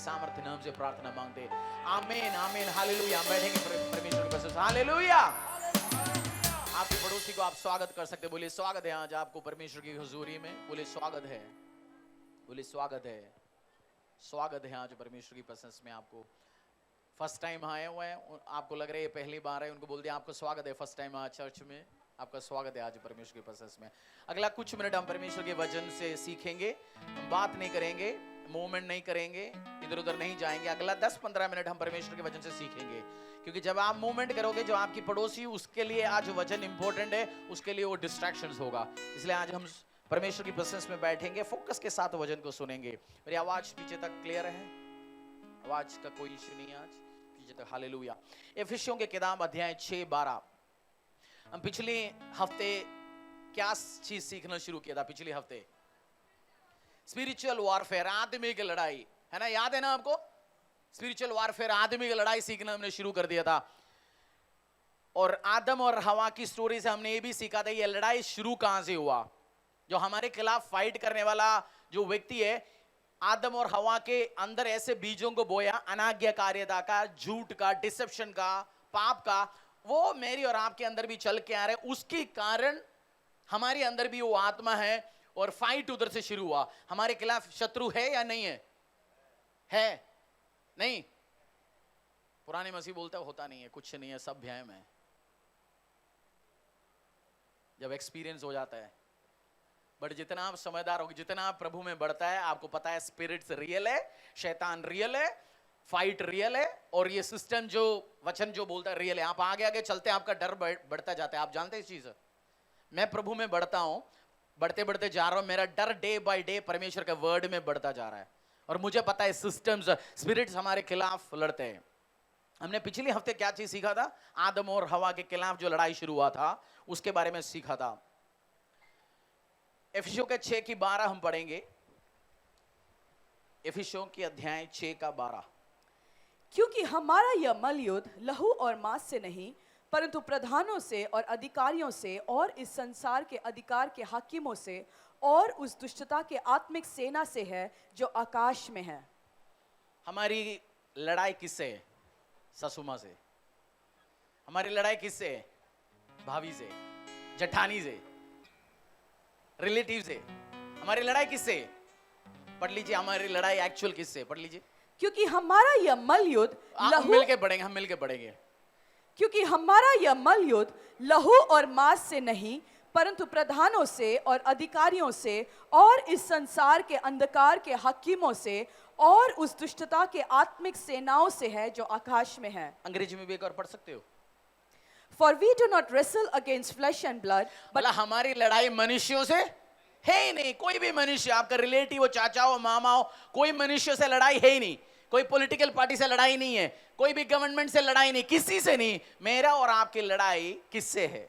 सामर्थ्य नाम से प्रार्थना मांगते। आमीन आमीन हालेलुया। बैठेंगे परमेश्वर के पास। हालेलुया। आपके पड़ोसी को आप स्वागत कर सकते। बोलिए स्वागत है आज आपको परमेश्वर की हुजूरी में। बोलिए स्वागत है, बोलिए स्वागत है, स्वागत है आज परमेश्वर की प्रेजेंस में। आपको फर्स्ट टाइम आए हुए हैं, आपको लग रहा है पहली बार है, उनको बोल दिया आपको स्वागत है फर्स्ट टाइम आज चर्च में, आपका स्वागत है आज परमेश्वर की प्रेजेंस में। अगला कुछ मिनट हम परमेश्वर के वचन से सीखेंगे। हम बात नहीं करेंगे, मूवमेंट नहीं करेंगे, इधर उधर नहीं जाएंगे। अगला 10-15 मिनट हम परमेश्वर के वचन से सीखेंगे, क्योंकि जब आप मूवमेंट करोगे जो आपकी पड़ोसी, उसके लिए आज वचन इंपॉर्टेंट है, उसके लिए वो डिस्ट्रैक्शंस होगा। इसलिए आज हम परमेश्वर की प्रेजेंस में बैठेंगे, फोकस के साथ वचन को सुनेंगे। मेरी आवाज पीछे तक क्लियर है? आवाज का कोई इश्यू नहीं है आज पीछे तक? हालेलुया। इफिसियों के किताब अध्याय 6-12। हम पिछले हफ्ते क्या चीज सीखना शुरू किया था? पिछले हफ्ते स्पिरिचुअल वॉरफेयर, आत्मिक की लड़ाई, है ना? याद है ना आपको? स्पिरिचुअल वॉरफेयर, आदमी की लड़ाई सीखना हमने शुरू कर दिया था। और आदम और हवा की स्टोरी से हमने ये भी सीखा था ये लड़ाई शुरू कहां से हुआ। जो हमारे खिलाफ फाइट करने वाला जो व्यक्ति है, आदम और हवा के अंदर ऐसे बीजों को बोया, अनाज्ञाकारिता का, झूठ का, डिसेप्शन का, पाप का, वो मेरी और आपके अंदर भी चल के आ रहे। उसके कारण हमारे अंदर भी वो आत्मा है और फाइट उधर से शुरू हुआ। हमारे खिलाफ शत्रु है या नहीं है? है नहीं? पुराने मसीह बोलता है होता नहीं है, कुछ नहीं है, सब भ्रम है। जब एक्सपीरियंस हो जाता है, बट जितना आप समझदार होगे, जितना आप प्रभु में बढ़ता है, आपको पता है स्पिरिट्स रियल है, शैतान रियल है, फाइट रियल है, और ये सिस्टम जो वचन जो बोलता है रियल है। आप आगे आगे चलते हैं, आपका डर बढ़ता जाता है। आप जानते हैं इस चीज? मैं प्रभु में बढ़ता हूं, बढ़ते बढ़ते जा रहा हूं, मेरा डर डे बाय डे परमेश्वर के वर्ड में बढ़ता जा रहा है, और मुझे पता है सिस्टम्स, स्पिरिट्स हमारे खिलाफ लड़ते हैं। हमने पिछले हफ्ते क्या चीज सीखा था? आदम और हवा के खिलाफ जो लड़ाई शुरू हुआ था उसके बारे में सीखा था। इफिसियों के 6:12 हम पढ़ेंगे। इफिसियों के अध्याय 6:12। क्योंकि हमारा यह मलयुद्ध लहू और मांस से नहीं, परंतु प्रधानों से और अधिकारियों से और इस संसार के अधिकार के हाकिमों से और उस दुष्टता के आत्मिक सेना से है जो आकाश में है। हमारी लड़ाई किससे है? ससुमा से। हमारी लड़ाई किससे है? भाभी से, जेठानी से, रिलेटिव से। हमारी लड़ाई किससे? पढ़ लीजिए, हमारी लड़ाई एक्चुअल किससे? पढ़ लीजिए। क्योंकि हमारा यह मलयुद्ध हम मिलके पढ़ेंगे, हम मिलके पढ़ेंगे। क्योंकि हमारा यह मलयुद्ध लहू और मांस से नहीं, परंतु प्रधानों से और अधिकारियों से और इस संसार के अंधकार के हाकिमों से और उस दुष्टता के आत्मिक सेनाओं से है जो आकाश में है। अंग्रेजी में भी एक और पढ़ सकते हो। For we do not wrestle against flesh and blood, but हमारी लड़ाई मनुष्यों से है ही नहीं। कोई भी मनुष्य, आपका रिलेटिव हो, चाचा हो, मामा हो, कोई मनुष्य से लड़ाई है ही नहीं। कोई पॉलिटिकल पार्टी से लड़ाई नहीं है, कोई भी गवर्नमेंट से लड़ाई नहीं, किसी से नहीं। मेरा और आपकी लड़ाई किससे है?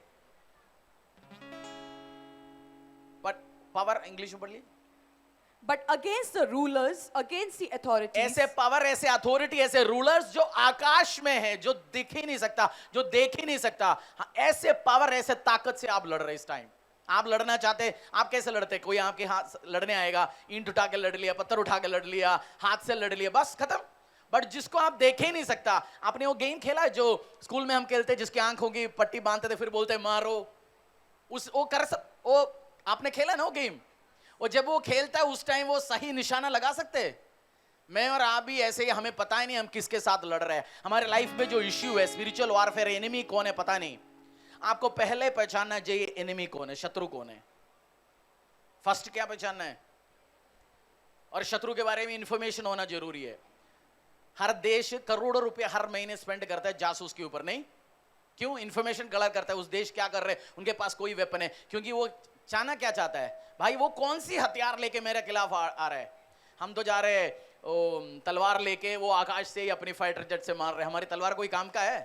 बट पावर इंग्लिश में पढ़ लीजिए। but against the rulers, against the authorities, ऐसे पावर, ऐसे अथॉरिटी, ऐसे रूलर्स जो आकाश में है, जो दिख ही नहीं सकता, जो देख ही नहीं सकता। हाँ, ऐसे पावर, ऐसे ताकत से आप लड़ रहे इस टाइम। आप लड़ना चाहते, आप कैसे लड़ते? कोई आपके हाथ लड़ने आएगा, ईंट उठा के लड़ लिया, पत्थर उठा के लड़ लिया, हाथ से लड़ लिया, बस खत्म। बट जिसको आप देखे ही नहीं सकता, आपने वो गेम खेला है जो स्कूल में हम खेलते, जिसकी आंखों की पट्टी बांधते थे, फिर बोलते मारो, वो आपने खेला ना वो गेम? और जब वो खेलता है उस टाइम वो सही निशाना लगा सकते हैं। मैं और आप भी ऐसे ही, हमें पता ही नहीं हम किसके साथ लड़ रहे हैं। हमारे लाइफ में जो इश्यू है, स्पिरिचुअल वॉरफेयर, एनिमी कौन है पता नहीं। आपको पहले पहचानना चाहिए एनिमी कौन है, शत्रु कौन है। फर्स्ट क्या पहचानना है? और शत्रु के बारे में इंफॉर्मेशन होना जरूरी है। हर देश करोड़ों रुपए हर महीने स्पेंड करता है जासूस के ऊपर, नहीं? क्यों? इंफॉर्मेशन कलेक्ट करता है, उस देश क्या कर रहे हैं, उनके पास कोई वेपन है, क्योंकि वो चाहना क्या चाहता है भाई, वो कौन सी हथियार लेके मेरे खिलाफ आ रहा है। हम तो जा रहे हैं तलवार लेके, वो आकाश से ही अपनी फाइटर जेट से मार रहे हैं। हमारी तलवार कोई काम का है?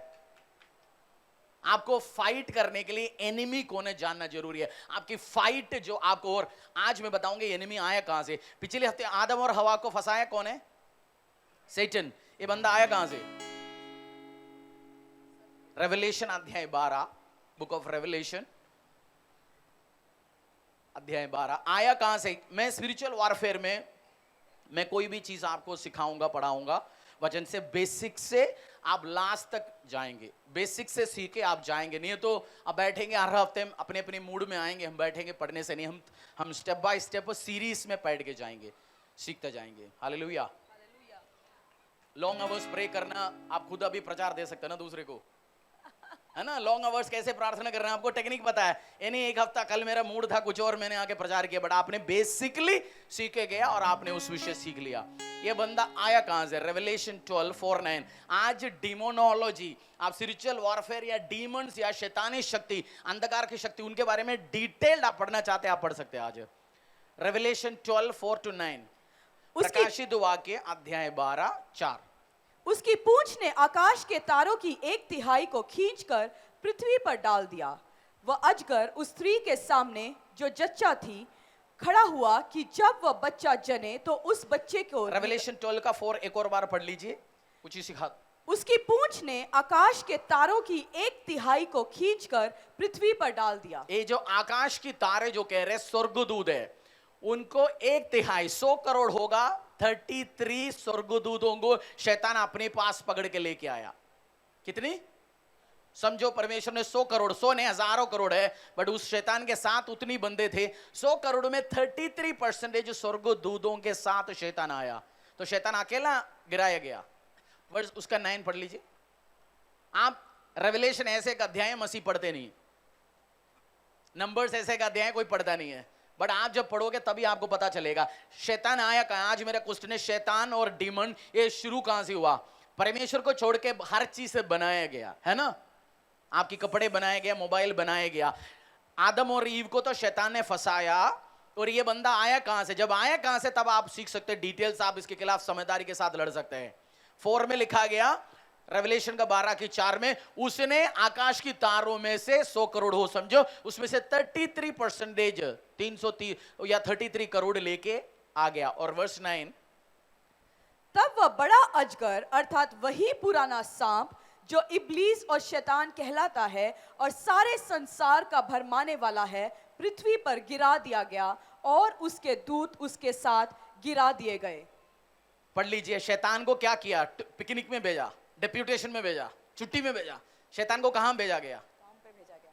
आपको फाइट करने के लिए एनिमी कौन है जानना जरूरी है। आपकी फाइट जो आपको, और आज मैं बताऊंगा एनिमी आया कहां से। पिछले हफ्ते आदम और हवा को फंसाया कौन है? सैटन। ये बंदा आया कहां से? रेवलेशन अध्याय 12, बुक ऑफ रेवलेशन अध्याय 12। आया कहां से? मैं स्पिरिचुअल वॉरफेयर में मैं कोई भी चीज आपको सिखाऊंगा पढ़ाऊंगा वचन से, बेसिक से आप लास्ट तक जाएंगे, बेसिक से सीखे आप जाएंगे। नहीं तो अब बैठेंगे हर हफ्ते हम अपने अपने मूड में आएंगे, हम बैठेंगे पढ़ने से नहीं, हम स्टेप बाय स्टेप सीरीज में पढ़ के जाएंगे, सीखते जाएंगे। हालेलुया। लॉन्ग आवर्स प्रे करना, आप खुद अभी प्रचार दे सकते हैं ना दूसरे को, है ना। लॉन्ग आवर्स कैसे प्रार्थना करना आपको टेक्निक पता है। यानी एक हफ्ता कल मेरा मूड था कुछ और, मैंने आके प्रचार किया, बट आपने बेसिकली सीखे गया और आपने उस विषय सीख लिया। ये बंदा आया कहां से? रेवलेशन 12:4-9। आज डिमोनोलॉजी, आप स्पिरिचुअल वॉरफेयर या डीमंस या शैतानी शक्ति, अंधकार की शक्ति, उनके बारे में डिटेल्ड आप पढ़ना चाहते हैं, आप पढ़ सकते हैं आज। रेवलेशन 12:4-9, प्रकाशित वाक्य अध्याय 12:4। उसकी पूंछ ने आकाश के तारों की 1/3 को खींचकर पृथ्वी पर डाल दिया। वह अजगर उस स्त्री के सामने जो जच्चा थी खड़ा हुआ कि जब वह बच्चा जने तो उस बच्चे को। रेवलेशन 12 का 4 एक और बार पढ़ लीजिए, कुछ ही सिखा। उसकी पूंछ ने आकाश के तारों की 1/3 को खींचकर पृथ्वी पर डाल दिया। ये जो आकाश की तारे जो कह रहे स्वर्गदूत है, उनको 1/3 100 करोड़ होगा, 33 स्वर्गदूतों को शैतान अपने पास पकड़ के लेके आया। कितनी? समझो परमेश्वर ने 100 करोड़, 100 ने हजारों करोड़ है, बट उस शैतान के साथ उतनी बंदे थे। 100 करोड़ में 33% स्वर्गदूतों के साथ शैतान आया, तो शैतान अकेला गिराया गया। वर्ष उसका 9 पढ़ लीजिए आप। रेवलेशन ऐसे एक अध्याय मसीह पढ़ते नहीं, नंबर्स ऐसे एक अध्याय कोई पढ़ता नहीं है, बट आप जब पढ़ोगे तभी आपको पता चलेगा शैतान आया कहां। आज मेरा क्वेश्चन है, शैतान और डीमन ये शुरू कहां से हुआ? परमेश्वर को छोड़ के हर चीज से बनाया गया है ना। आपके कपड़े बनाया गया, मोबाइल बनाया गया। आदम और ईव को तो शैतान ने फंसाया, और ये बंदा आया कहां से? जब आया कहां से तब आप सीख सकते हैं डिटेल्स, आप इसके खिलाफ समझदारी के साथ लड़ सकते हैं। 4 में लिखा गया, रेवलेशन का 12:4 में, उसने आकाश की तारों में से 100 करोड़ हो, समझो उसमें से 33% 330 या 33 करोड़ लेके आ गया। और वर्ष 9, तब वह बड़ा अजगर अर्थात वही पुराना सांप जो इब्लीस और शैतान कहलाता है और सारे संसार का भरमाने वाला है, पृथ्वी पर गिरा दिया गया और उसके दूत उसके साथ गिरा दिए गए। पढ़ लीजिए, शैतान को क्या किया? पिकनिक में भेजा, डेप्यूटेशन में भेजा, छुट्टी में भेजा। शैतान को कहां भेजा गया?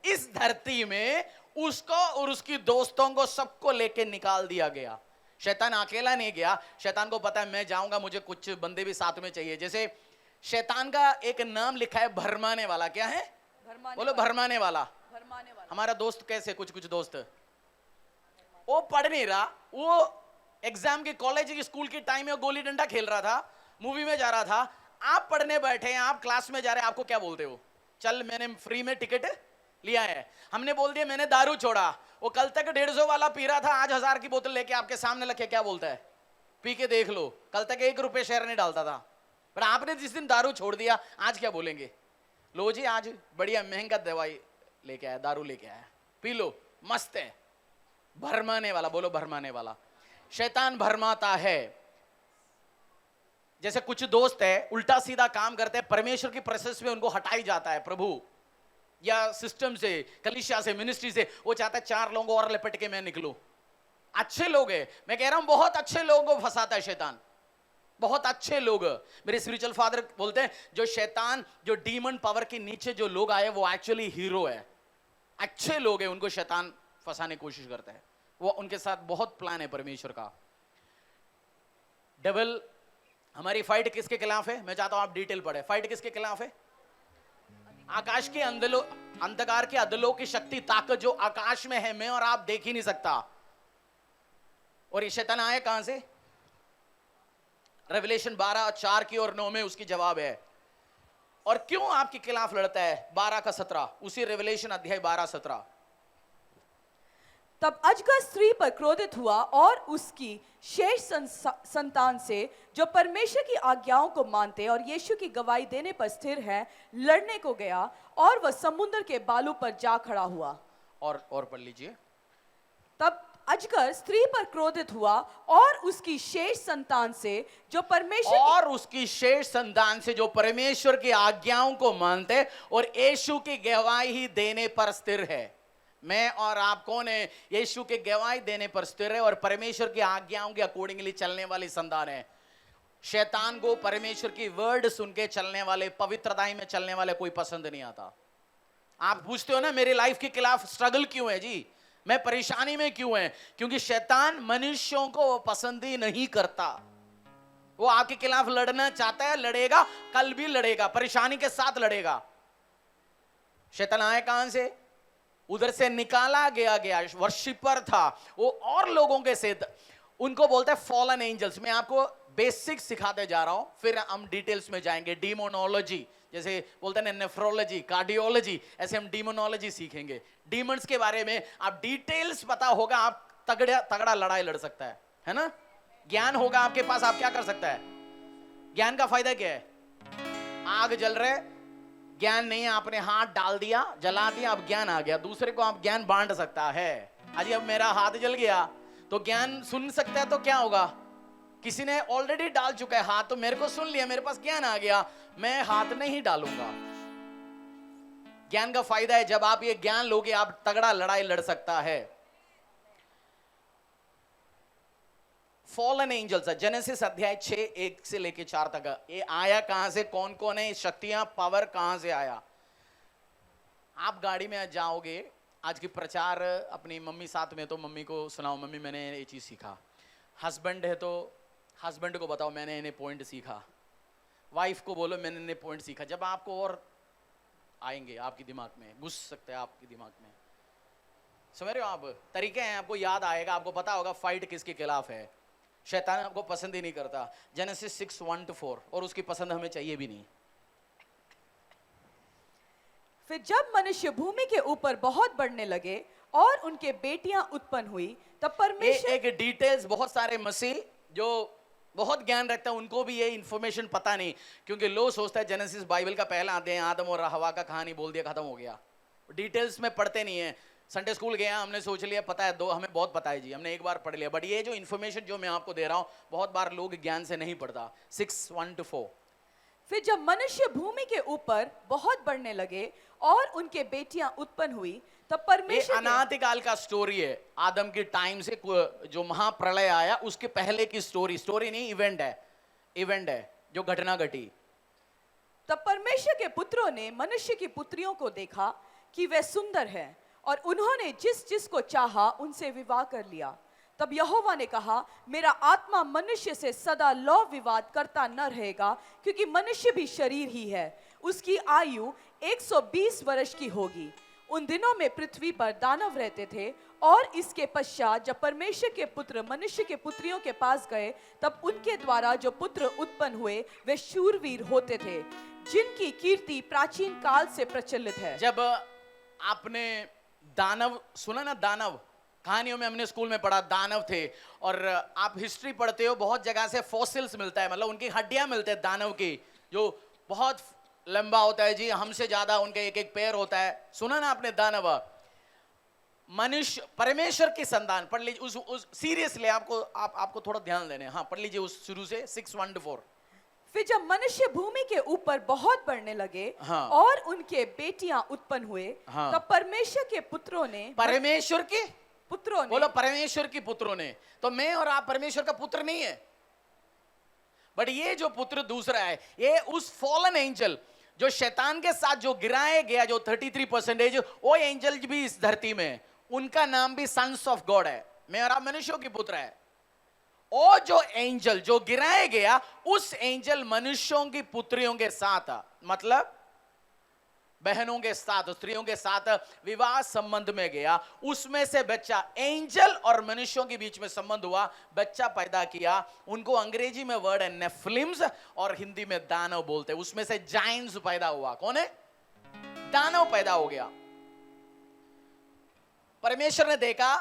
इस धरती में उसको और उसकी दोस्तों को सबको लेके निकाल दिया गया। शैतान अकेला नहीं गया, शैतान को पता है मैं जाऊंगा, मुझे कुछ बंदे भी साथ में चाहिए। जैसे शैतान का एक नाम लिखा है भरमाने वाला। क्या है? बोलो भरमाने वाला। हमारा दोस्त कैसे, कुछ दोस्त वो पढ़ नहीं रहा, वो एग्जाम की कॉलेज की स्कूल की टाइम में गोली डंडा खेल रहा था, मूवी में जा रहा था। आप पढ़ने बैठे हैं, आप क्लास में जा रहे हैं, आपको क्या बोलते हो? चल मैंने फ्री में टिकट लिया है। हमने बोल दिया मैंने दारू छोड़ा। वो कल तक 150 वाला पी रहा था, आज 1000 की बोतल लेके आपके सामने रखे, क्या बोलता है? पी के देख लो। कल तक 1 रुपए शेयर नहीं डालता था, पर आपने जिस दिन दारू छोड़ दिया, आज क्या बोलेंगे? लो जी आज बढ़िया महंगा दवाई लेके आया, दारू लेके आया, पी लो, मस्त है। भरमाने वाला, बोलो भरमाने वाला। शैतान भरमाता है। जैसे कुछ दोस्त है उल्टा सीधा काम करते हैं, परमेश्वर की प्रेजेंस में उनको हटाई जाता है, प्रभु या सिस्टम से, कलीसिया से, मिनिस्ट्री से। वो चाहता है 4 लोगों और लपेट के मैं निकलूं। अच्छे लोग हैं, मैं कह रहा हूं, बहुत अच्छे लोगों को फंसाता है शैतान, बहुत अच्छे लोग। मेरे स्पिरिचुअल फादर बोलते हैं जो शैतान, जो डीमन पावर के नीचे जो लोग आए वो एक्चुअली हीरो है, अच्छे लोग हैं, उनको शैतान फंसाने की कोशिश करता है। वो उनके साथ बहुत प्लान है परमेश्वर का। डेविल, हमारी फाइट किसके खिलाफ है? मैं चाहता हूं आप डिटेल पढ़े। फाइट किसके खिलाफ है? आकाश के अंधकार के अदलों की शक्ति, ताकत जो आकाश में है, मैं और आप देख ही नहीं सकता। और ये शैतान आया कहां से? रेवलेशन 12:4 की और 9 में उसकी जवाब है। और क्यों आपके खिलाफ लड़ता है? 12:17, उसी रेवलेशन अध्याय 12:17। तब अजगर स्त्री पर क्रोधित हुआ और उसकी शेष संतान से जो परमेश्वर की आज्ञाओं को मानते और यीशु की गवाही देने पर स्थिर है, लड़ने को गया और वह समुद्र के बालू पर जा खड़ा हुआ। और पढ़ लीजिए। तब अजगर स्त्री पर क्रोधित हुआ और उसकी शेष संतान से जो परमेश्वर की आज्ञाओं को मानते और यीशु की गवाही देने पर स्थिर है। मैं और आप कौन है? यीशु के गवाही देने पर स्थिर है और परमेश्वर की आज्ञाओं के अकॉर्डिंगली चलने वाली संतान है। शैतान को परमेश्वर की वर्ड सुन के चलने वाले, पवित्रताई में चलने वाले कोई पसंद नहीं आता। आप पूछते हो ना मेरी लाइफ के खिलाफ स्ट्रगल क्यों है जी, मैं परेशानी में क्यों है? क्योंकि शैतान मनुष्यों को वो पसंद ही नहीं करता। वो आपके खिलाफ लड़ना चाहता है, लड़ेगा, कल भी लड़ेगा, परेशानी के साथ लड़ेगा। शैतान आया कहां से? उधर से निकाला गया वर्शिपर था वो, और लोगों के साथ उनको बोलते हैं फॉलन एंजल्स। मैं आपको बेसिक सिखाते जा रहा हूं, फिर हम डिटेल्स में जाएंगे। डीमोनोलॉजी, जैसे बोलते हैं नेफ्रोलॉजी, कार्डियोलॉजी, ऐसे हम डीमोनोलॉजी सीखेंगे। डीमंस के बारे में आप डिटेल्स पता होगा, आप तगड़ा लड़ाई लड़ सकता है ना? ज्ञान होगा आपके पास, आप क्या कर सकता है? ज्ञान का फायदा क्या है? आग जल रहे, ज्ञान नहीं है, आपने हाथ डाल दिया, जला दिया, अब ज्ञान आ गया, दूसरे को आप ज्ञान बांट सकता है। अजी अब मेरा हाथ जल गया तो ज्ञान सुन सकता है, तो क्या होगा? किसी ने ऑलरेडी डाल चुका है हाथ, तो मेरे को सुन लिया, मेरे पास ज्ञान आ गया, मैं हाथ नहीं डालूंगा। ज्ञान का फायदा है जब आप ये ज्ञान लोगे, आप तगड़ा लड़ाई लड़ सकता है। फॉलन एंजल्स, जेनेसिस अध्याय 6 1 से लेके 4 तक। ये आया कहां से? कौन कौन है? शक्तियां, पावर कहां से आया? आप गाड़ी में जाओगे, आज की प्रचार अपनी मम्मी साथ में, तो मम्मी को सुनाओ, मम्मी मैंने ये चीज सीखा। हस्बैंड है तो हस्बैंड को बताओ मैंने इन्हें पॉइंट सीखा। वाइफ को बोलो मैंने इन्हें पॉइंट सीखा। जब आपको और आएंगे आपके दिमाग में, घुस सकते हैं आपके दिमाग में, समझ रहे हो आप? तरीके हैं, आपको याद आएगा, आपको पता होगा फाइट किसके खिलाफ है। शैतान आपको पसंद ही नहीं करता। जेनेसिस 6:1-4, और उसकी पसंद हमें चाहिए भी नहीं। फिर जब मनुष्य भूमि के ऊपर बहुत बढ़ने लगे और उनके बेटियां उत्पन्न हुई, तब परमेश्वर एक डिटेल्स, बहुत सारे मसीह जो बहुत ज्ञान रखता है उनको भी ये इंफॉर्मेशन पता नहीं, क्योंकि लोग सोचता है जेनेसिस बाइबल का पहला अध्याय आदम और हवा का कहानी बोल दिया, खत्म हो गया। डिटेल्स में पढ़ते नहीं है। संडे स्कूल गया, हमने सोच लिया पता है, हमें बहुत पता है जी, हमने एक बार पढ़ लिया। बट ये जो इन्फॉर्मेशन जो मैं आपको दे रहा हूं, बहुत बार लोग ज्ञान से नहीं पढ़ता। 6:1-4। फिर जब मनुष्य भूमि के ऊपर बहुत बढ़ने लगे और उनके बेटियां उत्पन्न हुई, तब परमेश्वर अनादिकाल का स्टोरी है। आदम के टाइम से जो महाप्रलय आया उसके पहले की स्टोरी नहीं, इवेंट है जो घटना घटी। तब परमेश्वर के पुत्रों ने मनुष्य की पुत्रियों को देखा कि वे सुंदर हैं, और उन्होंने जिस जिसको चाहा उनसे विवाह कर लिया। तब यहोवा ने कहा, मेरा आत्मा मनुष्य से सदा लौ विवाद करता न रहेगा, क्योंकि मनुष्य भी शरीर ही है। उसकी आयु 120 वर्ष की होगी। उन दिनों में पृथ्वी पर दानव रहते थे, और इसके पश्चात जब परमेश्वर के पुत्र मनुष्य के पुत्रियों के पास गए, तब उनके द्वारा जो पुत्र उत्पन्न हुए वे शूरवीर होते थे, जिनकी कीर्ति प्राचीन काल से प्रचलित है। जब आपने दानव सुना ना, दानव कहानियों में हमने स्कूल में पढ़ा, दानव थे। और आप हिस्ट्री पढ़ते हो, बहुत जगह से फॉसिल्स मिलता है, मतलब उनकी हड्डियां मिलते हैं दानव की, जो बहुत लंबा होता है जी, हमसे ज्यादा उनके एक एक पैर होता है। सुना ना आपने दानव? मनुष्य परमेश्वर की संतान। पढ़ लीजिए उस सीरियसली, आपको थोड़ा ध्यान देने। हाँ, पढ़ लीजिए उस शुरू से 6:1-4। फिर जब मनुष्य भूमि के ऊपर बहुत बढ़ने लगे, हाँ, और उनके बेटियां उत्पन्न हुए, हाँ, तब परमेश्वर के पुत्रों ने बोलो परमेश्वर की पुत्रों ने। तो मैं और आप परमेश्वर का पुत्र नहीं है, बट ये जो पुत्र दूसरा है, ये उस फॉलन एंजल जो शैतान के साथ जो गिराया गया, जो 33% वो एंजल भी इस धरती में, उनका नाम भी सन्स ऑफ गॉड है। मैं और आप मनुष्यों की पुत्र है। और जो एंजल जो गिराया गया, उस एंजल मनुष्यों की पुत्रियों के साथ, मतलब बहनों के साथ, स्त्रियों के साथ विवाह संबंध में गया। उसमें से बच्चा, एंजल और मनुष्यों के बीच में संबंध हुआ, बच्चा पैदा किया। उनको अंग्रेजी में वर्ड है नेफिलिम्स, और हिंदी में दानव बोलते हैं। उसमें से जायंट्स पैदा हुआ। कौन है? दानव पैदा हो गया। परमेश्वर ने देखा,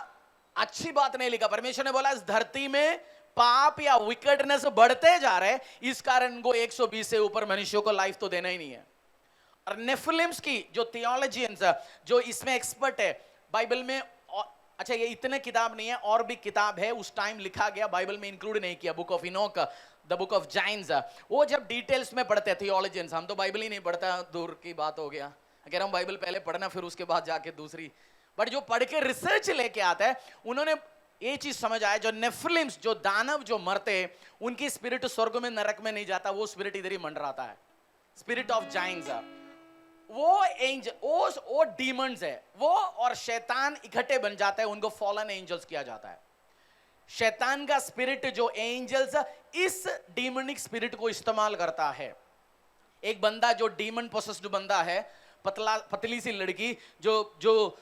अच्छी बात नहीं लिखा। परमेश्वर ने बोला इस धरती में पाप या विकेटनेस बढ़ते जा रहे, इस कारण को 120 से ऊपर मनुष्यों को लाइफ तो देना ही नहीं है। और नेफिलिम्स की जो थियोलॉजियंस जो इसमें एक्सपर्ट है बाइबल में, अच्छा ये इतने किताब नहीं है, और भी किताब है उस टाइम लिखा गया, बाइबल में इंक्लूड नहीं किया। Book of Enoch, the book of Giants, वो जब डिटेल्स में पढ़ते हैं थियोलॉजियंस। हम तो बाइबल ही नहीं पढ़ता, दूर की बात हो गया। अगर हम बाइबल पहले पढ़ना, फिर उसके बाद जाके दूसरी बट जो पढ़ के रिसर्च लेके आता है, उन्होंने ये चीज समझ आया, जो नेफिलिम्स, जो दानव जो मरते, उनकी स्पिरिट स्वर्ग में नरक में नहीं जाता, वो स्पिरिट इधर ही मंडराता है। स्पिरिट ऑफ जाइंट्स, वो एंजल, वो डीमंस है, वो और शैतान इकट्ठे बन जाता है, उनको फॉलन एंजल्स किया जाता है। शैतान का स्पिरिट जो एंजल्स इस डीमनिक स्पिरिट को इस्तेमाल करता है। एक बंदा जो डीमन पोसेस्ड बंदा है, पतली सी लड़की जो जो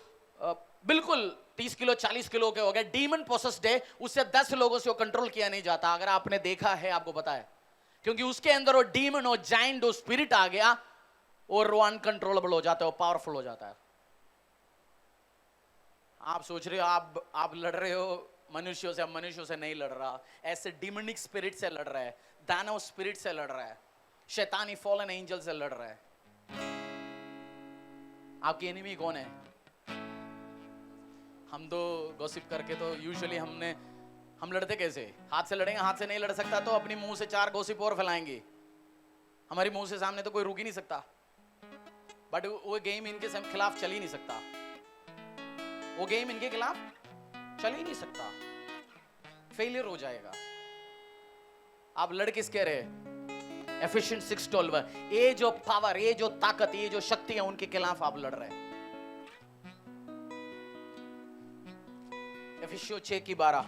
बिल्कुल 30 किलो 40 किलो के हो गए, डीमन पोसेस्ड है, उससे 10 लोगों से वो कंट्रोल किया नहीं जाता। अगर आपने देखा है, आपको पता है, क्योंकि उसके अंदर वो डीमन, वो जाइंट, वो स्पिरिट आ गया और वो अनकंट्रोलेबल हो जाता है, वो पावरफुल हो जाता है। आप सोच रहे हो आप लड़ रहे हो मनुष्यों से, अब मनुष्यों से नहीं लड़ रहा, ऐसे डिमोनिक स्पिरिट से लड़ रहा है, दानव स्पिरिट से लड़ रहा है, शैतानी फॉलन एंजल से लड़ रहा है। आपकी एनिमी कौन है? हम तो गॉसिप करके तो यूजुअली हम लड़ते कैसे? हाथ से लड़ेंगे, हाथ से नहीं लड़ सकता तो अपनी मुंह से 4 गॉसिप और फैलाएंगे। हमारी मुंह से सामने तो कोई रुक ही नहीं सकता, बट वो गेम इनके खिलाफ चल ही नहीं सकता, वो गेम इनके खिलाफ चल ही नहीं सकता, फेलियर हो जाएगा। आप लड़ किस कह रहे? एफिशिएंट 6:12, ये जो पावर, ये जो ताकत, ये जो शक्ति है, उनके खिलाफ आप लड़ रहे हैं। एफिशियो 6:12,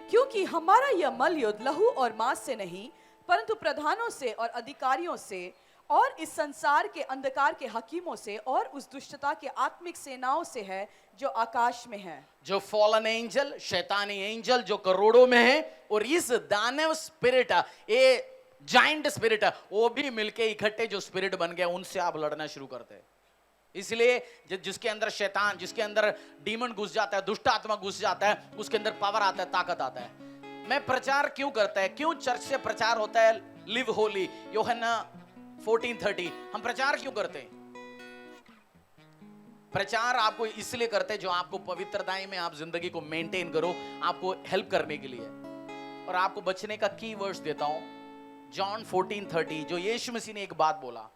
क्योंकि हमारा यह मलयुद्ध लहू और मांस से नहीं, परंतु प्रधानों से और अधिकारियों से और इस संसार के अंधकार के हकीमों से और उस दुष्टता के आत्मिक सेनाओं से है जो आकाश में है। जो फॉलन एंजल, शैतानी एंजल जो करोड़ों में है, और इस दानव स्पिरिट, ये जाइंट स्पिरिट, वो भी मिलके इकट्ठे जो स्पिरिट बन गए, उनसे आप लड़ना शुरू करते हैं। इसलिए जिसके अंदर शैतान, जिसके अंदर डीमन घुस जाता है, दुष्ट आत्मा घुस जाता है, उसके अंदर पावर आता है, ताकत आता है। मैं प्रचार क्यों करता है? क्यों चर्च से प्रचार होता है लिव होली, यूहन्ना 14:30? हम प्रचार क्यों करते हैं? प्रचार आपको इसलिए करते हैं जो आपको पवित्रताई में आप जिंदगी को मेंटेन करो, आपको हेल्प करने के लिए। और आपको बचने का की वर्ड्स देता हूं, जॉन 14:30, जो यीशु मसीह ने एक बात बोला,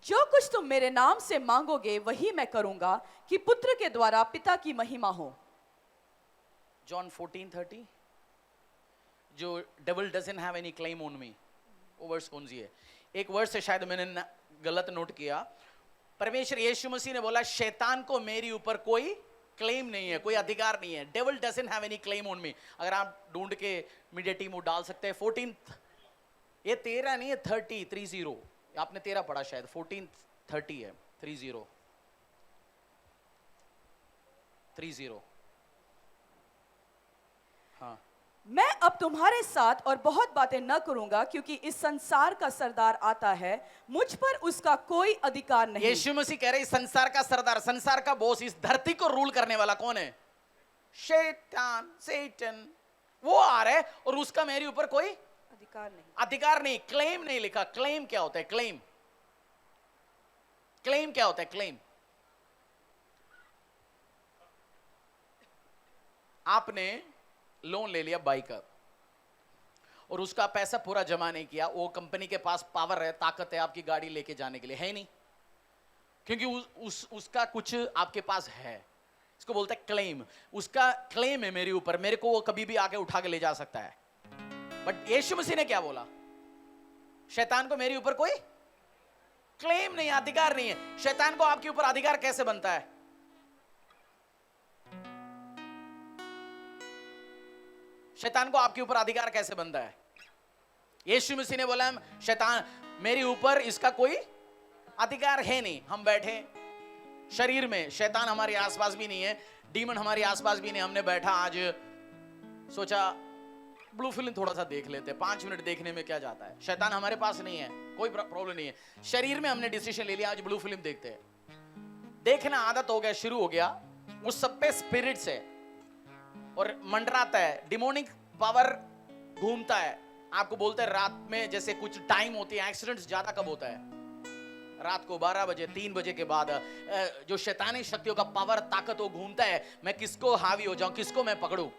जो कुछ तुम मेरे नाम से मांगोगे वही मैं करूंगा, कि पुत्र के द्वारा पिता की महिमा हो। जॉन 14:30, जो devil doesn't have any claim on me, वो वर्स कौन सी है? एक वर्स है, शायद मैंने गलत नोट किया। परमेश्वर यीशु मसीह ने बोला, शैतान को मेरी ऊपर कोई क्लेम नहीं है, कोई अधिकार नहीं है। Devil doesn't have any claim on me. अगर आप ढूंढ के मीडिया टीम को डाल सकते हैं 14, ये 13 नहीं है, 30, आपने 13 पढ़ा शायद, 14:30 है, 30। हाँ, मैं अब तुम्हारे साथ और बहुत बातें न करूंगा, क्योंकि इस संसार का सरदार आता है, मुझ पर उसका कोई अधिकार नहीं। यीशु मसीह कह रहे इस संसार का सरदार, संसार का बॉस, इस धरती को रूल करने वाला कौन है? शैतान, सेटन, वो आ रहा है, और उसका मेरे ऊपर कोई अधिकार नहीं। क्लेम नहीं लिखा। क्लेम क्या होता है? क्लेम क्या होता है? क्लेम, आपने लोन ले लिया बाइक का, और उसका पैसा पूरा जमा नहीं किया, वो कंपनी के पास पावर है, ताकत है आपकी गाड़ी लेके जाने के लिए, है नहीं? क्योंकि उसका कुछ आपके पास है, इसको बोलते हैं क्लेम। उसका क्लेम है मेरे ऊपर, मेरे को वो कभी भी आके उठा के ले जा सकता है। बट यीशु मसीह ने क्या बोला? शैतान को मेरे ऊपर कोई क्लेम नहीं, अधिकार नहीं है। शैतान को आपके ऊपर अधिकार कैसे बनता है? शैतान को आपके ऊपर अधिकार कैसे बनता है? यीशु मसीह ने बोला, शैतान मेरे ऊपर इसका कोई अधिकार है नहीं। हम बैठे शरीर में, शैतान हमारे आसपास भी नहीं है, डीमन हमारे आसपास भी नहीं। हमने बैठा, आज सोचा ब्लू फिल्म थोड़ा सा देख लेते हैं, 5 मिनट देखने में क्या जाता है? शैतान हमारे पास नहीं है, कोई प्रॉब्लम नहीं है। शरीर में हमने डिसीजन ले लिया, आज ब्लू फिल्म देखते हैं। देखना आदत हो गया, शुरू हो गया, उस सब पे स्पिरिट्स है और मंडराता है, डिमोनिक पावर घूमता है। आपको बोलते हैं रात में जैसे कुछ टाइम होती है, एक्सीडेंट्स ज्यादा कब होता है? रात को 12 बजे, 3 बजे के बाद जो शैतानी शक्तियों का पावर, ताकत वो घूमता है, मैं किसको हावी हो जाऊं, किसको मैं पकड़ूं।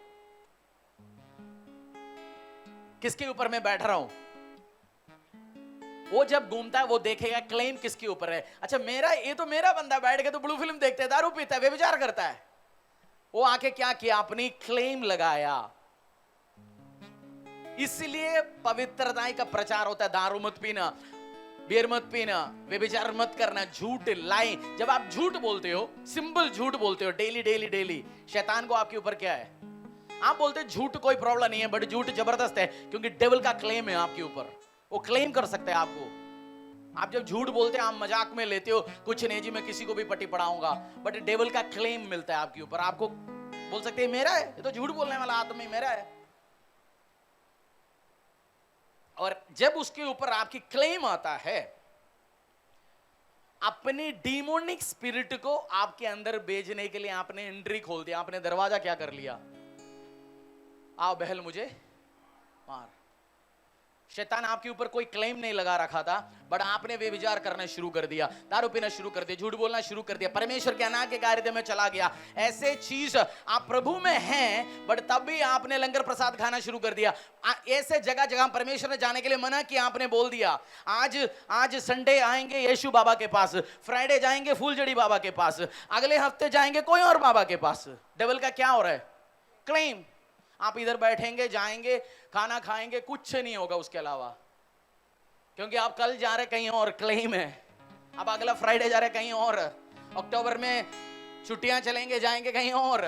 किसके ऊपर मैं बैठ रहा हूं। वो जब घूमता है वो देखेगा क्लेम किसके ऊपर है। अच्छा मेरा, ये तो मेरा बंदा बैठ के तो ब्लू फिल्म देखते है, दारू पीता है, व्यभिचार करता है। वो आके क्या किया, अपनी क्लेम लगाया। इसलिए पवित्रता का प्रचार होता है। दारू मत पीना, बियर मत पीना, व्यभिचार मत करना, झूठ लाई। जब आप झूठ बोलते हो, सिंपल झूठ बोलते हो डेली डेली डेली, शैतान को आपके ऊपर क्या है, आप बोलते हो झूठ कोई प्रॉब्लम नहीं है, बट झूठ जबरदस्त है, क्योंकि डेविल का क्लेम है आपके ऊपर। वो क्लेम कर सकते हैं आपको। आप जब झूठ बोलते हैं, आप मजाक में लेते हो, कुछ नहीं जी मैं किसी को भी पट्टी पढ़ाऊंगा, बट डेविल का क्लेम मिलता है आपके ऊपर। आपको बोल सकते हैं मेरा है, ये तो झूठ बोलने वाला आदमी मेरा है। और जब उसके ऊपर आपकी क्लेम आता है, अपनी डीमोनिक स्पिरिट को आपके अंदर भेजने के लिए आपने एंट्री खोल दिया, आपने दरवाजा क्या कर लिया, आओ बहल मुझे मार। शैतान आपके ऊपर कोई क्लेम नहीं लगा रखा था, बट आपने व्यभिचार करना शुरू कर दिया, दारू पीना शुरू कर दिया, झूठ बोलना शुरू कर दिया, परमेश्वर के अनाज के कार्य में चला गया। ऐसे चीज आप प्रभु में हैं, बट तब भी आपने लंगर प्रसाद खाना शुरू कर दिया। ऐसे जगह जगह परमेश्वर ने जाने के लिए मना किया, आपने बोल दिया आज संडे आएंगे यीशु बाबा के पास, फ्राइडे जाएंगे फूलजड़ी बाबा के पास, अगले हफ्ते जाएंगे कोई और बाबा के पास। डेविल का क्या हो रहा है, क्लेम। आप इधर बैठेंगे, जाएंगे, खाना खाएंगे, कुछ नहीं होगा उसके अलावा, क्योंकि आप कल जा रहे कहीं और, क्लेम है। अब अगला फ्राइडे जा रहे कहीं और, अक्टूबर में छुट्टियां चलेंगे, जाएंगे कहीं और,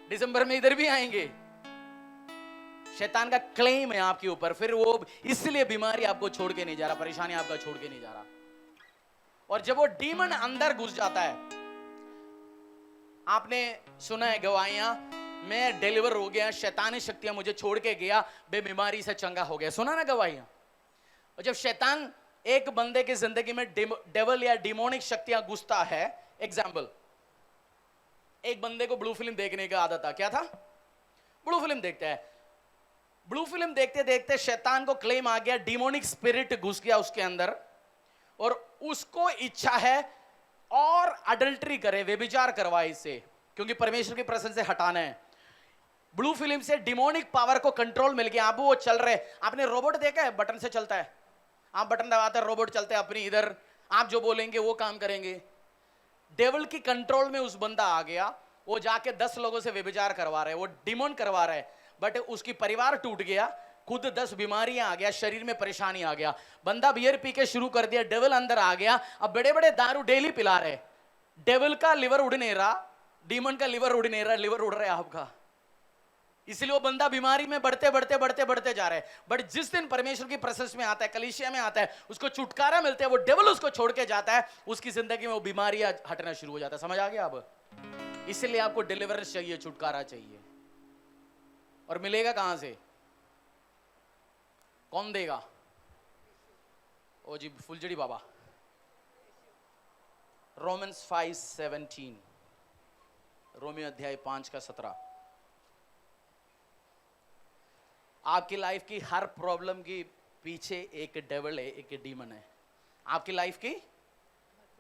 दिसंबर में इधर भी आएंगे। शैतान का क्लेम है आपके ऊपर, फिर वो इसलिए बीमारी आपको छोड़ के नहीं जा रहा, परेशानी आपका छोड़ के नहीं जा रहा। और जब वो डीमन अंदर घुस जाता है, आपने सुना है गवाहियां, मैं डिलीवर हो गया, शैतानी शक्तियां मुझे छोड़ के गया, बे बीमारी से चंगा हो गया, सुना ना गवाहियां। और जब शैतान एक बंदे की जिंदगी में डेविल या डिमोनिक शक्तियां घुसता है, एग्जाम्पल, एक बंदे को ब्लू फिल्म देखने का आदत था, क्या था, ब्लू फिल्म देखते हैं, ब्लू फिल्म देखते देखते शैतान को क्लेम आ गया, डिमोनिक स्पिरिट घुस गया उसके अंदर, और उसको इच्छा है और अडल्ट्री करे, व्यभिचार करवाए इससे, क्योंकि परमेश्वर की प्रेजेंस से हटाना है। ब्लू फिल्म से डिमोनिक पावर को कंट्रोल मिल गया। अब वो चल रहे, आपने रोबोट देखा है, बटन से चलता है, आप बटन दबाते हैं रोबोट चलते हैं अपनी, इधर आप जो बोलेंगे वो काम करेंगे। डेविल की कंट्रोल में उस बंदा आ गया, वो जाके 10 लोगों से व्यभिचार करवा रहे, वो डिमोन करवा रहे, बट उसकी परिवार टूट गया, खुद 10 बीमारियां आ गया, शरीर में परेशानी आ गया, बंदा बियर पी के शुरू कर दिया, डेविल अंदर आ गया। अब बड़े बड़े दारू डेली पिला रहे, डेविल का लिवर उड़ नहीं रहा, डीमन का लिवर उड़ नहीं रहा, लिवर उड़ रहा है आपका। इसलिए वो बंदा बीमारी में बढ़ते बढ़ते बढ़ते बढ़ते जा रहा है। बट जिस दिन परमेश्वर की प्रेजेंस में आता है, कलीसिया में आता है, उसको छुटकारा मिलता है, वो डेविल उसको छोड़ के जाता है, उसकी जिंदगी में वो बीमारियां हटना शुरू हो जाता है। समझ आ गया अब? इसलिए आपको डिलीवरेंस चाहिए, छुटकारा चाहिए। और मिलेगा कहां से, कौन देगा? ओ जी फुलजड़ी बाबा। रोमन्स 5:17, रोमियो अध्याय 5 का 17। आपकी लाइफ की हर प्रॉब्लम के पीछे एक डेविल है, एक डीमन है। आपकी लाइफ की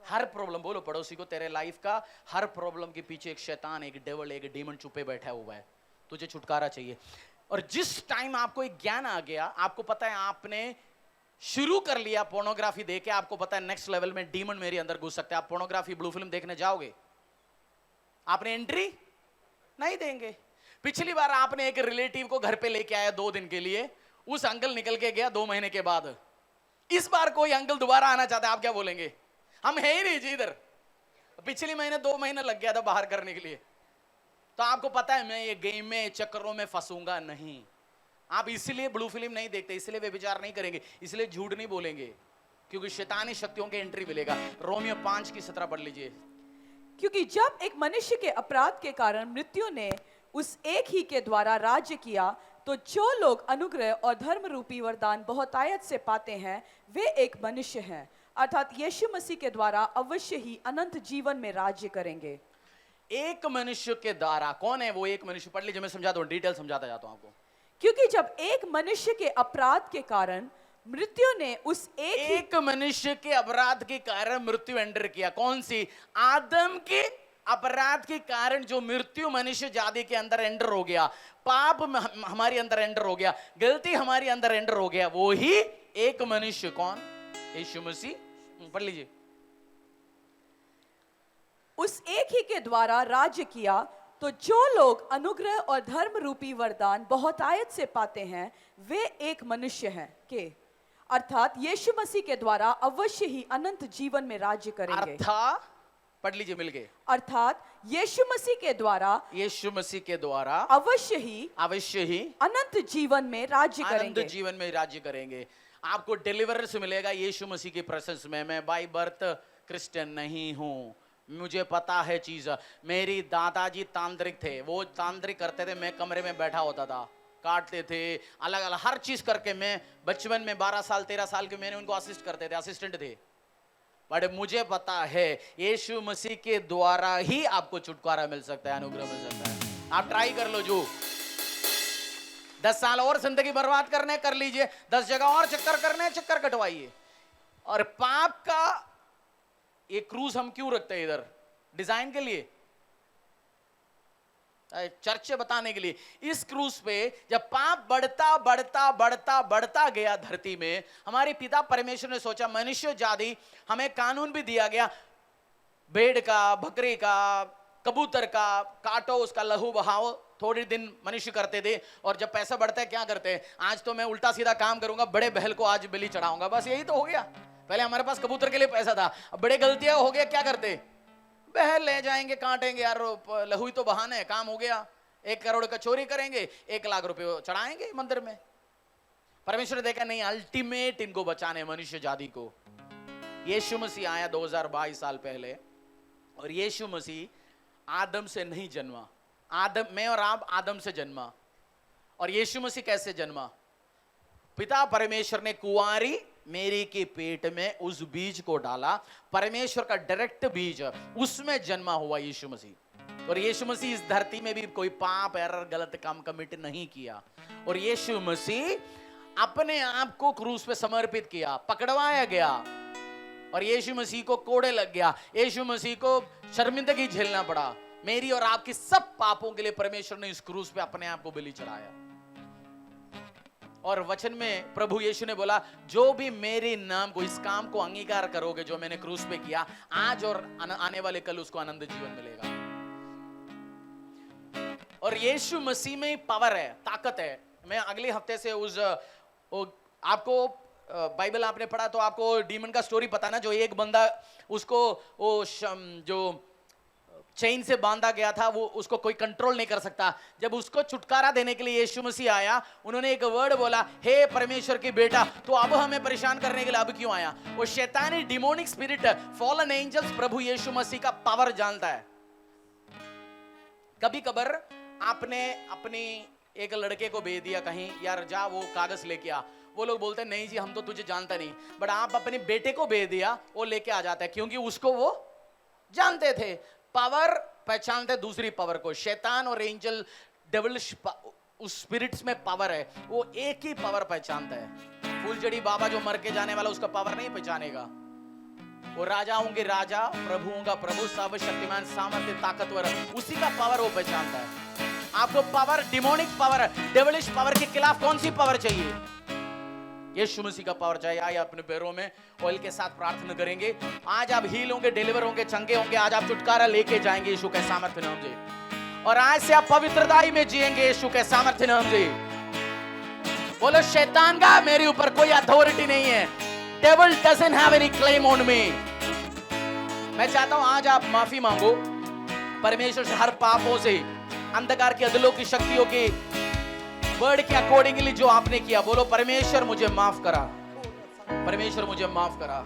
हर प्रॉब्लम, बोलो पड़ोसी को, तेरे लाइफ का हर प्रॉब्लम के पीछे एक शैतान, एक डेविल, एक डीमन छुपे बैठा हुआ है। तुझे छुटकारा चाहिए। और जिस टाइम आपको एक ज्ञान आ गया, आपको पता है आपने शुरू कर लिया पोर्नोग्राफी देके, आपको पता है नेक्स्ट लेवल में डीमन मेरे अंदर घुस सकते हैं, आप पोर्नोग्राफी ब्लू फिल्म देखने जाओगे, आपने एंट्री नहीं देंगे। पिछली बार आपने एक रिलेटिव को घर पे लेके आया 2 दिन के लिए, उस अंकल निकल के गया 2 महीने के बाद। इस बार कोई अंकल दोबारा आना चाहता है, आप क्या बोलेंगे? हम है ही नहीं जी इधर, पिछले महीने 2 महीना लग गया था बाहर करने के लिए। तो आपको पता है मैं ये गेम में, चक्करों में फंसूंगा नहीं। आप इसलिए ब्लू फिल्म नहीं देखते, इसलिए व्यभिचार नहीं करेंगे, इसलिए झूठ नहीं बोलेंगे, क्योंकि शैतानी शक्तियों के एंट्री मिलेगा। रोमियो 5:17 पढ़ लीजिए। क्योंकि जब एक मनुष्य के अपराध के कारण मृत्यु ने उस एक ही के द्वारा राज्य किया, तो जो लोग अनुग्रह और धर्म रूपी वरदान बहुतायत से पाते हैं, वे एक मनुष्य हैं, अर्थात यीशु मसीह के द्वारा अवश्य ही अनंत जीवन में राज्य करेंगे। एक मनुष्य के द्वारा, कौन है वो एक मनुष्य? पढ़ लीजिए, मैं समझाता हूं, डिटेल समझाता जाता हूं आपको। क्योंकि जब एक मनुष्य के अपराध के कारण मृत्यु ने उस एक मनुष्य के अपराध के कारण मृत्यु एंटर किया, कौन सी? आदम की अपराध के कारण जो मृत्यु मनुष्य जाति के अंदर एंटर हो गया, पाप हमारे अंदर एंटर हो गया, गलती हमारे अंदर एंटर हो गया, वो ही एक मनुष्य, कौन? यीशु मसीह। पढ़ लीजिए। उस एक ही के द्वारा राज्य किया, तो जो लोग अनुग्रह और धर्म रूपी वरदान बहुतायत से पाते हैं वे एक मनुष्य हैं के, अर्थात यीशु मसीह के द्वारा अवश्य ही अनंत जीवन में राज्य करेंगे। अर्थात, पढ़ लीजिए मिलके, अर्थात यीशु मसीह के द्वारा, यीशु मसीह के द्वारा अवश्य ही अनंत जीवन में राज्य करेंगे। अनंत जीवन में राज्य करेंगे। आपको डिलीवरेंस मिलेगा यीशु मसीह की प्रेजेंस में। मैं बाय बर्थ क्रिश्चियन नहीं हूं, मुझे पता है चीज। मेरी दादाजी तांत्रिक थे, वो तांत्रिक करते थे, मैं कमरे में बैठा होता था, काटते थे, अलग अलग हर चीज करके। मैं बचपन में 12 साल 13 साल के मैंने उनको असिस्ट करते थे, असिस्टेंट थे। बट मुझे पता है यीशु मसीह के द्वारा ही आपको छुटकारा मिल सकता है, अनुग्रह मिल सकता है। आप ट्राई कर लो। जो 10 साल और जिंदगी बर्बाद करने कर लीजिए, 10 जगह और चक्कर करने, चक्कर कटवाइए। और पाप का ये क्रूज हम क्यों रखते हैं इधर? डिजाइन के लिए, चर्च बताने के लिए। इस क्रूज पे जब पाप बढ़ता बढ़ता बढ़ता बढ़ता गया धरती में, हमारे पिता परमेश्वर ने सोचा मनुष्य जाति, हमें कानून भी दिया गया, भेड़ का, बकरी का, कबूतर का काटो, उसका लहू बहाओ। थोड़े दिन मनुष्य करते थे, और जब पैसा बढ़ता है क्या करते हैं? आज तो मैं उल्टा सीधा काम करूंगा, बड़े बहल को आज बलि चढ़ाऊंगा, बस यही तो हो गया। पहले हमारे पास कबूतर के लिए पैसा था, अब बड़े गलतियां हो गया, क्या करते? बहल ले जाएंगे, काटेंगे, यार लहू ही तो बहाने है, काम हो गया। 1 करोड़ का चोरी करेंगे, 1 लाख रुपए चढ़ाएंगे मंदिर में। परमेश्वर ने देखा नहीं, अल्टीमेट इनको बचाने मनुष्य जाति को। यीशु मसीह आया 2022 साल पहले, और यीशु मसीह आदम से नहीं जन्मा। आदम, मैं और आप आदम से जन्मा। और यीशु मसीह कैसे जन्मा? पिता परमेश्वर ने कुंवारी मेरी के पेट में उस बीज को डाला, परमेश्वर का डायरेक्ट बीज, उसमें जन्मा हुआ यीशु मसीह। और यीशु मसीह इस धरती में भी कोई पाप, एरर, गलत काम कमिट नहीं किया। और यीशु मसीह अपने आप को क्रूस पे समर्पित किया, पकड़वाया गया, और यीशु मसीह को कोड़े लग गया, यीशु मसीह को शर्मिंदगी झेलना पड़ा। मेरी और आपकी सब पापों के लिए परमेश्वर ने इस क्रूस पे अपने आप को बलि चढ़ाया। और वचन में प्रभु यीशु ने बोला, जो भी मेरे नाम को, इस काम को अंगीकार करोगे जो मैंने क्रूस पे किया, आज और आने वाले कल उसको आनंद जीवन मिलेगा। और यीशु मसीह में पावर है, ताकत है। मैं अगले हफ्ते से आपको बाइबल आपने पढ़ा तो आपको डीमन का स्टोरी पता ना, जो एक बंदा उसको जो चेन से बांधा गया था, वो उसको कोई कंट्रोल नहीं कर सकता। जब उसको छुटकारा देने के लिए यीशु मसीह आया, उन्होंने एक वर्ड बोला, हे परमेश्वर की बेटा, तो अब हमें परेशान करने के लिए अब क्यों आया? वो शैतानी, डिमोनिक स्पिरिट, फॉलन एंजल्स प्रभु यीशु मसीह का पावर जानता है। कभी कभार आपने अपनी एक लड़के को भेज दिया कहीं, यार जा वो कागज लेके आ, वो लोग बोलते हैं नहीं जी हम तो तुझे जानता नहीं, बट आप अपने बेटे को भेज दिया, वो लेके आ जाता है, क्योंकि उसको वो जानते थे। पावर पहचानते दूसरी पावर को। शैतान और एंजल, डेविल, उस स्पिरिट्स में पावर है, वो एक ही पावर पहचानता है। फूलजड़ी बाबा जो मर के जाने वाला, उसका पावर नहीं पहचानेगा। वो राजाओं के राजा, प्रभुओं का प्रभु, सर्वशक्तिमान, सामर्थ्य, ताकतवर, उसी का पावर वो पहचानता है। आपको power, demonic power, devilish power के खिलाफ कौन सी पावर चाहिए? यीशु मसीह का पावर चाहिए। आइए अपने पैरों में ऑयल के साथ प्रार्थना करेंगे। आज आप हील होंगे, डिलीवर होंगे, चंगे होंगे। आज आप छुटकारा लेके जाएंगे यीशु के सामर्थ्य नाम से, और आज से आप पवित्रताई में जिएंगे यीशु के सामर्थ्य नाम से। बोलो, शैतान का मेरे ऊपर कोई अथॉरिटी नहीं है। Devil doesn't have any claim on me. मैं चाहता हूं आज आप माफी मांगो परमेश्वर से, हर पापों से, अंधकार की अदलों की शक्तियों की वर्ड के अकॉर्डिंगली जो आपने किया। बोलो, परमेश्वर मुझे माफ करा, परमेश्वर मुझे माफ करा।